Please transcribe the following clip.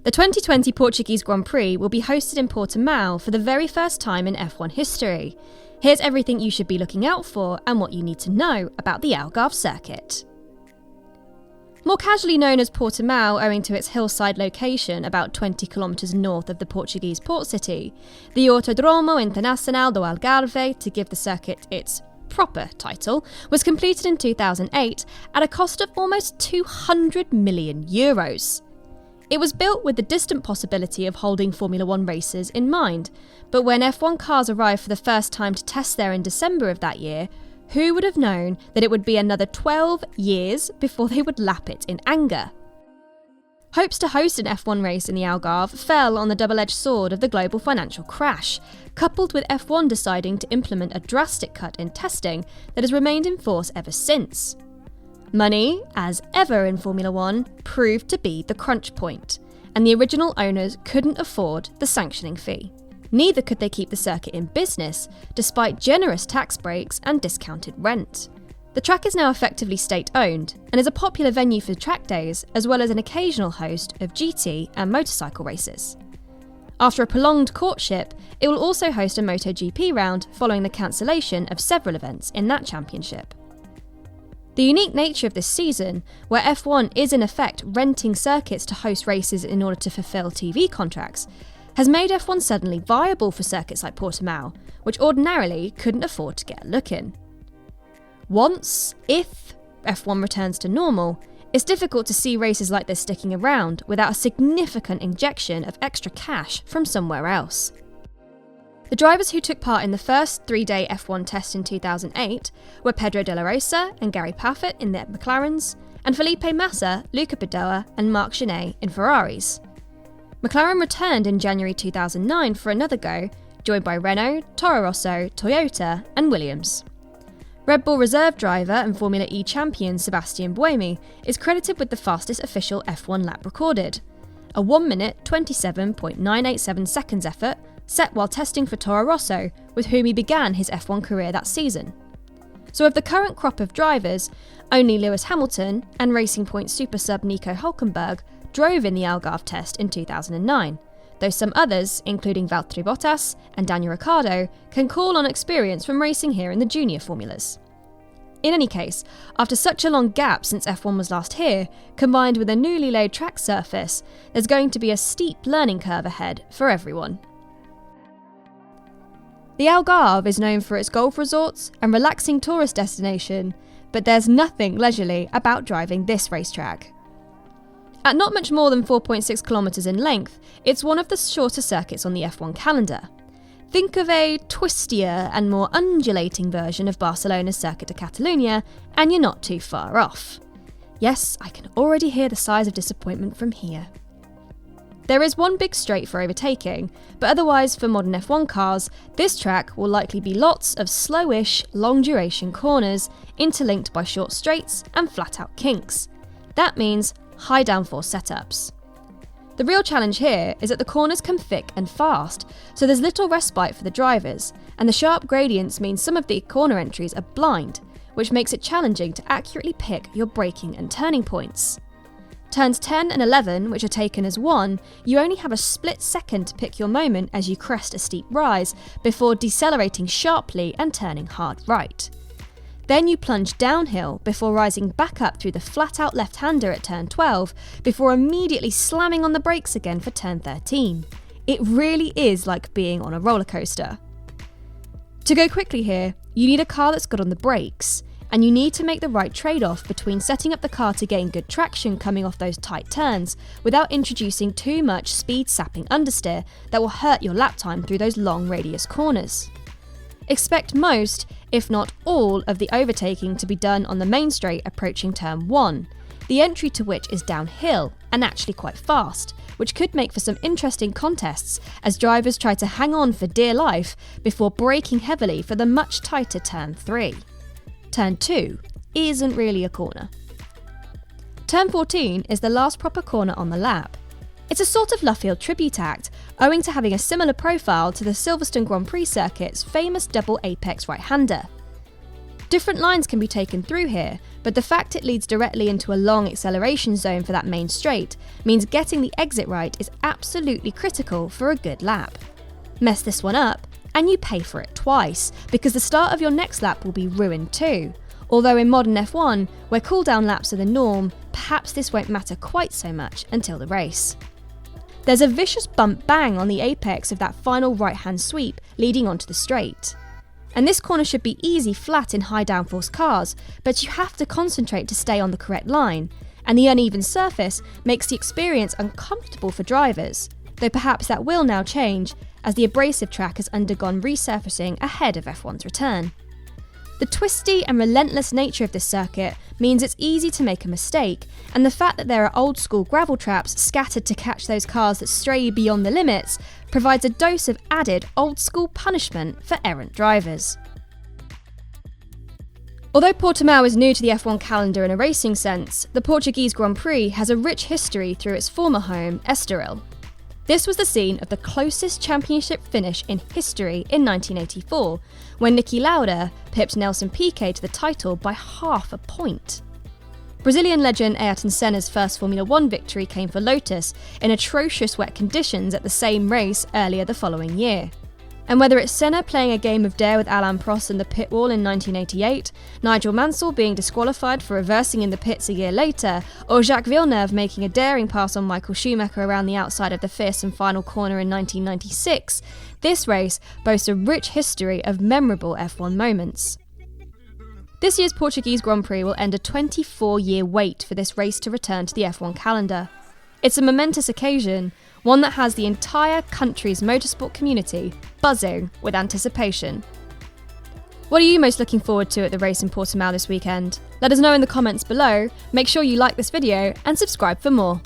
The 2020 Portuguese Grand Prix will be hosted in Portimao for the very first time in F1 history. Here's everything you should be looking out for and what you need to know about the Algarve circuit. More casually known as Portimao owing to its hillside location about 20 kilometres north of the Portuguese port city, the Autódromo Internacional do Algarve, to give the circuit its proper title, was completed in 2008 at a cost of almost €200 million. It was built with the distant possibility of holding Formula 1 races in mind, but when F1 cars arrived for the first time to test there in December of that year, who would have known that it would be another 12 years before they would lap it in anger? Hopes to host an F1 race in the Algarve fell on the double-edged sword of the global financial crash, coupled with F1 deciding to implement a drastic cut in testing that has remained in force ever since. Money, as ever in Formula 1, proved to be the crunch point, and the original owners couldn't afford the sanctioning fee. Neither could they keep the circuit in business, despite generous tax breaks and discounted rent. The track is now effectively state-owned, and is a popular venue for track days, as well as an occasional host of GT and motorcycle races. After a prolonged courtship, it will also host a MotoGP round following the cancellation of several events in that championship. The unique nature of this season, where F1 is in effect renting circuits to host races in order to fulfill TV contracts, has made F1 suddenly viable for circuits like Portimao, which ordinarily couldn't afford to get a look in. Once, if F1 returns to normal, it's difficult to see races like this sticking around without a significant injection of extra cash from somewhere else. The drivers who took part in the first 3-day F1 test in 2008 were Pedro de la Rosa and Gary Paffett in their McLarens, and Felipe Massa, Luca Badoa and Marc Genet in Ferraris. McLaren returned in January 2009 for another go, joined by Renault, Toro Rosso, Toyota and Williams. Red Bull reserve driver and Formula E champion Sebastian Buemi is credited with the fastest official F1 lap recorded, a 1 minute 27.987 seconds effort set while testing for Toro Rosso, with whom he began his F1 career that season. So of the current crop of drivers, only Lewis Hamilton and Racing Point super sub Nico Hülkenberg drove in the Algarve test in 2009, though some others, including Valtteri Bottas and Daniel Ricciardo, can call on experience from racing here in the junior formulas. In any case, after such a long gap since F1 was last here, combined with a newly laid track surface, there's going to be a steep learning curve ahead for everyone. The Algarve is known for its golf resorts and relaxing tourist destination, but there's nothing leisurely about driving this racetrack. At not much more than 4.6 kilometres in length, it's one of the shorter circuits on the F1 calendar. Think of a twistier and more undulating version of Barcelona's Circuit de Catalunya, and you're not too far off. Yes, I can already hear the sighs of disappointment from here. There is one big straight for overtaking, but otherwise for modern F1 cars, this track will likely be lots of slowish, long-duration corners, interlinked by short straights and flat-out kinks. That means high downforce setups. The real challenge here is that the corners come thick and fast, so there's little respite for the drivers, and the sharp gradients mean some of the corner entries are blind, which makes it challenging to accurately pick your braking and turning points. Turns 10 and 11, which are taken as one, you only have a split second to pick your moment as you crest a steep rise, before decelerating sharply and turning hard right. Then you plunge downhill before rising back up through the flat-out left-hander at turn 12, before immediately slamming on the brakes again for turn 13. It really is like being on a roller coaster. To go quickly here, you need a car that's good on the brakes, and you need to make the right trade-off between setting up the car to gain good traction coming off those tight turns without introducing too much speed-sapping understeer that will hurt your lap time through those long radius corners. Expect most, if not all, of the overtaking to be done on the main straight approaching turn 1, the entry to which is downhill and actually quite fast, which could make for some interesting contests as drivers try to hang on for dear life before braking heavily for the much tighter turn 3. Turn 2 isn't really a corner. Turn 14 is the last proper corner on the lap. It's a sort of Luffield tribute act, owing to having a similar profile to the Silverstone Grand Prix circuit's famous double apex right-hander. Different lines can be taken through here, but the fact it leads directly into a long acceleration zone for that main straight means getting the exit right is absolutely critical for a good lap. Mess this one up, and you pay for it twice, because the start of your next lap will be ruined too. Although in modern F1, where cooldown laps are the norm, perhaps this won't matter quite so much until the race. There's a vicious bump bang on the apex of that final right-hand sweep leading onto the straight. And this corner should be easy flat in high downforce cars, but you have to concentrate to stay on the correct line, and the uneven surface makes the experience uncomfortable for drivers, though perhaps that will now change as the abrasive track has undergone resurfacing ahead of F1's return. The twisty and relentless nature of this circuit means it's easy to make a mistake, and the fact that there are old school gravel traps scattered to catch those cars that stray beyond the limits provides a dose of added old school punishment for errant drivers. Although Portimao is new to the F1 calendar in a racing sense, the Portuguese Grand Prix has a rich history through its former home, Estoril. This was the scene of the closest championship finish in history in 1984, when Niki Lauda pipped Nelson Piquet to the title by half a point. Brazilian legend Ayrton Senna's first Formula 1 victory came for Lotus in atrocious wet conditions at the same race earlier the following year. And whether it's Senna playing a game of dare with Alain Prost in the pit wall in 1988, Nigel Mansell being disqualified for reversing in the pits a year later, or Jacques Villeneuve making a daring pass on Michael Schumacher around the outside of the fifth and final corner in 1996, this race boasts a rich history of memorable F1 moments. This year's Portuguese Grand Prix will end a 24-year wait for this race to return to the F1 calendar. It's a momentous occasion, one that has the entire country's motorsport community buzzing with anticipation. What are you most looking forward to at the race in Portimao this weekend? Let us know in the comments below, make sure you like this video and subscribe for more.